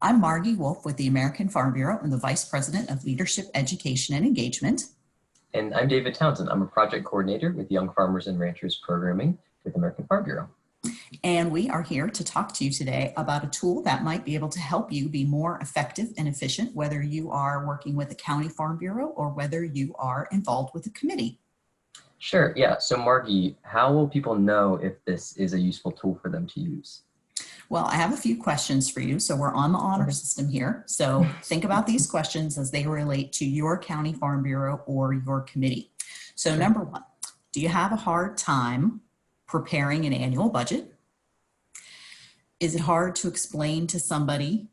I'm Margee Wolff with the American Farm Bureau and the Vice President of Leadership, Education, and Engagement. And I'm David Townsend. I'm a project coordinator with Young Farmers and Ranchers Programming with American Farm Bureau. And we are here to talk to you today about a tool that might be able to help you be more effective and efficient, whether you are working with a county farm bureau or whether you are involved with a committee. Sure, yeah. So Margee, how will people know if this is a useful tool for them to use? Well, I have a few questions for you. So we're on the honor system here. So think about these questions as they relate to your county farm bureau or your committee. So number one, do you have a hard time preparing an annual budget? Is it hard to explain to somebody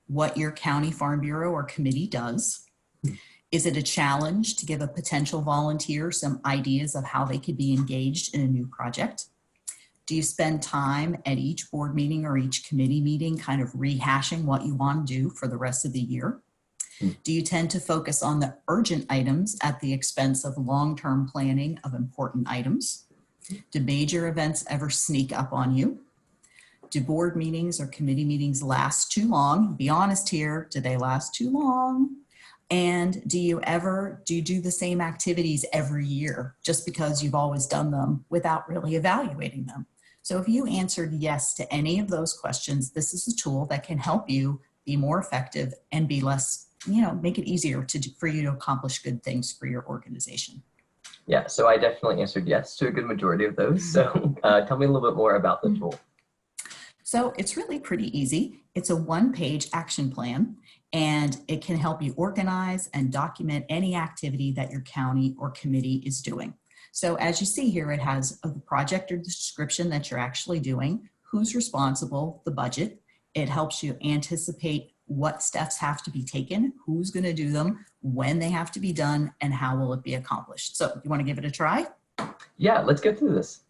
what your county farm bureau or committee does? Is it a challenge to give a potential volunteer some ideas of how they could be engaged in a new project? Do you spend time at each board meeting or each committee meeting kind of rehashing what you want to do for the rest of the year? Do you tend to focus on the urgent items at the expense of long-term planning of important items? Do major events ever sneak up on you? Do board meetings or committee meetings last too long? Be honest here, do they last too long? And do you do the same activities every year just because you've always done them without really evaluating them? So if you answered yes to any of those questions, this is a tool that can help you be more effective and be less, make it easier for you to accomplish good things for your organization. Yeah, so I definitely answered yes to a good majority of those. So tell me a little bit more about the tool. So it's really pretty easy. It's a one-page action plan, and it can help you organize and document any activity that your county or committee is doing. So as you see here, it has a project or description that you're actually doing, who's responsible, the budget. It helps you anticipate what steps have to be taken, who's going to do them, when they have to be done, and how will it be accomplished. So you want to give it a try? Yeah, let's go through this.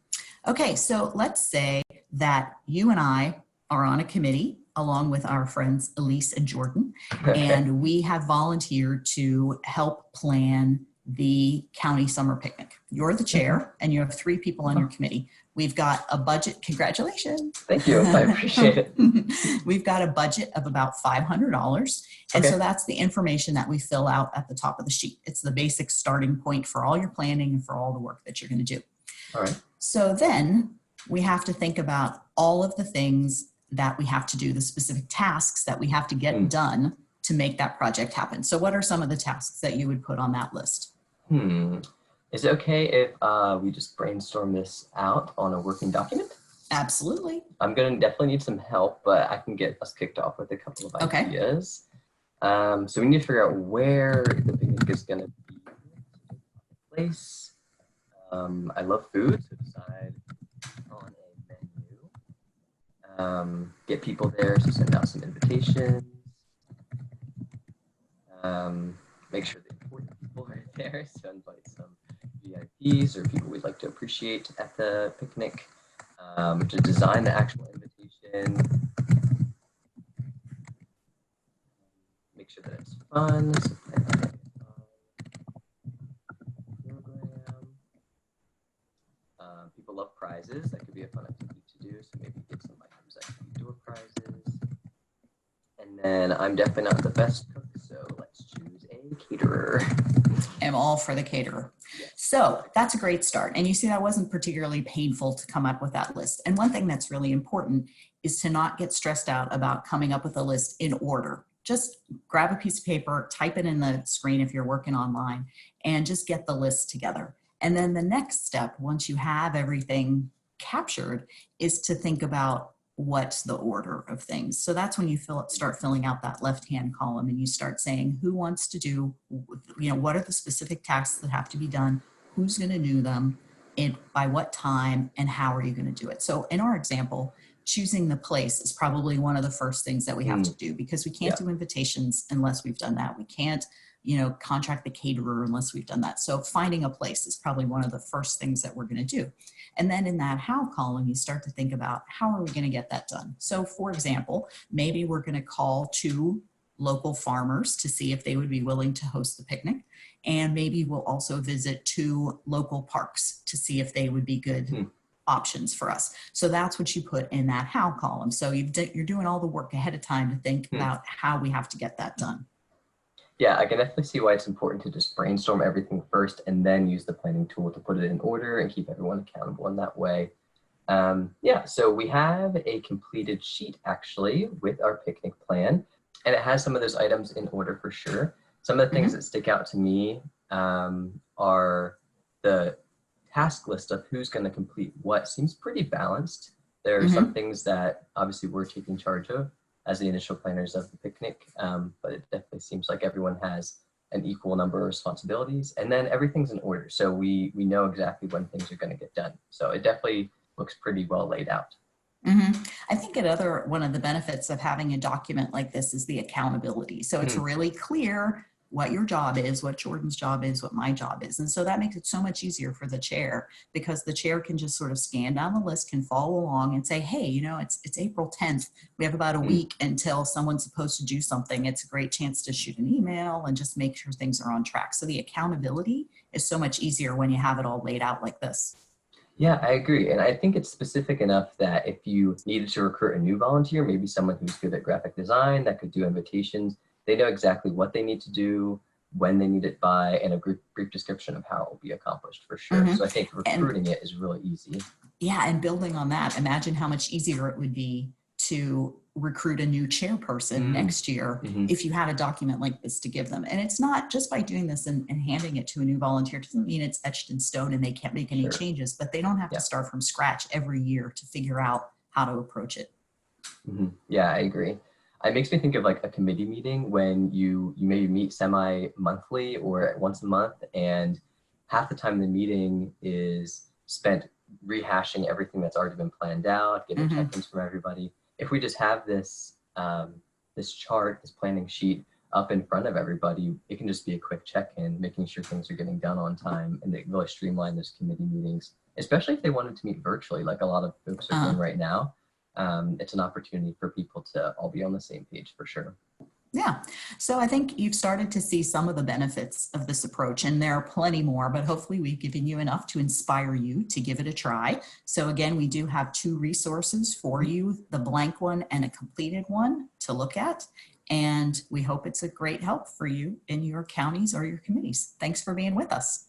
Okay, so let's say that you and I are on a committee along with our friends Elise and Jordan, and we have volunteered to help plan the county summer picnic. You're the chair and you have 3 people on your committee. We've got a budget, congratulations. Thank you, I appreciate it. We've got a budget of about $500. And so that's the information that we fill out at the top of the sheet. It's the basic starting point for all your planning and for all the work that you're gonna do. All right. So then we have to think about all of the things that we have to do, the specific tasks that we have to get done to make that project happen. So what are some of the tasks that you would put on that list? Is it okay if we just brainstorm this out on a working document? Absolutely. I'm going to definitely need some help, but I can get us kicked off with a couple of ideas. So we need to figure out where the picnic is going to be place. I love food, so decide on a menu. Get people there, so send out some invitations. Make sure the important people are there, so invite some VIPs or people we'd like to appreciate at the picnic. To design the actual invitation. Make sure that it's fun. So plan out program. People love prizes. That could be a fun activity to do. So maybe get some items that can be door prizes. And then I'm definitely not the best cook, so let's choose a caterer. I'm all for the caterer. So that's a great start. And you see, that wasn't particularly painful to come up with that list. And one thing that's really important is to not get stressed out about coming up with a list in order. Just grab a piece of paper, type it in the screen if you're working online, and just get the list together. And then the next step, once you have everything captured, is to think about what's the order of things. So that's when you start filling out that left-hand column and you start saying who wants to do, what are the specific tasks that have to be done, who's going to do them, and by what time, and how are you going to do it. So in our example, choosing the place is probably one of the first things that we have to do, because we can't do invitations unless we've done that. We can't contract the caterer unless we've done that. So finding a place is probably one of the first things that we're going to do. And then in that how column, you start to think about how are we going to get that done? So for example, maybe we're going to call 2 local farmers to see if they would be willing to host the picnic. And maybe we'll also visit 2 local parks to see if they would be good options for us. So that's what you put in that how column. So you're doing all the work ahead of time to think about how we have to get that done. Yeah, I can definitely see why it's important to just brainstorm everything first and then use the planning tool to put it in order and keep everyone accountable in that way. Yeah, so we have a completed sheet actually with our picnic plan, and it has some of those items in order for sure. Some of the things that stick out to me are the task list of who's going to complete what seems pretty balanced. There are some things that obviously we're taking charge of as the initial planners of the picnic, but it definitely seems like everyone has an equal number of responsibilities, and then everything's in order. So we know exactly when things are going to get done. So it definitely looks pretty well laid out. I think one of the benefits of having a document like this is the accountability. So it's really clear what your job is, what Jordan's job is, what my job is. And so that makes it so much easier for the chair, because the chair can just sort of scan down the list, can follow along and say, hey, you know, it's April 10th. We have about a week until someone's supposed to do something. It's a great chance to shoot an email and just make sure things are on track. So the accountability is so much easier when you have it all laid out like this. Yeah, I agree. And I think it's specific enough that if you needed to recruit a new volunteer, maybe someone who's good at graphic design that could do invitations, they know exactly what they need to do, when they need it by, and a brief description of how it will be accomplished for sure. So I think recruiting it is really easy. Yeah, and building on that, imagine how much easier it would be to recruit a new chairperson next year if you had a document like this to give them. And it's not just by doing this and handing it to a new volunteer, doesn't mean it's etched in stone and they can't make any changes, but they don't have to start from scratch every year to figure out how to approach it. Yeah, I agree. It makes me think of like a committee meeting when you maybe meet semi-monthly or once a month, and half the time the meeting is spent rehashing everything that's already been planned out, getting check-ins from everybody. If we just have this this chart, this planning sheet up in front of everybody, it can just be a quick check-in, making sure things are getting done on time, and they really streamline those committee meetings, especially if they wanted to meet virtually, like a lot of folks are doing right now. It's an opportunity for people to all be on the same page for sure. Yeah, so I think you've started to see some of the benefits of this approach, and there are plenty more, but hopefully we've given you enough to inspire you to give it a try. So again, we do have 2 resources for you, the blank one and a completed one to look at. And we hope it's a great help for you in your counties or your committees. Thanks for being with us.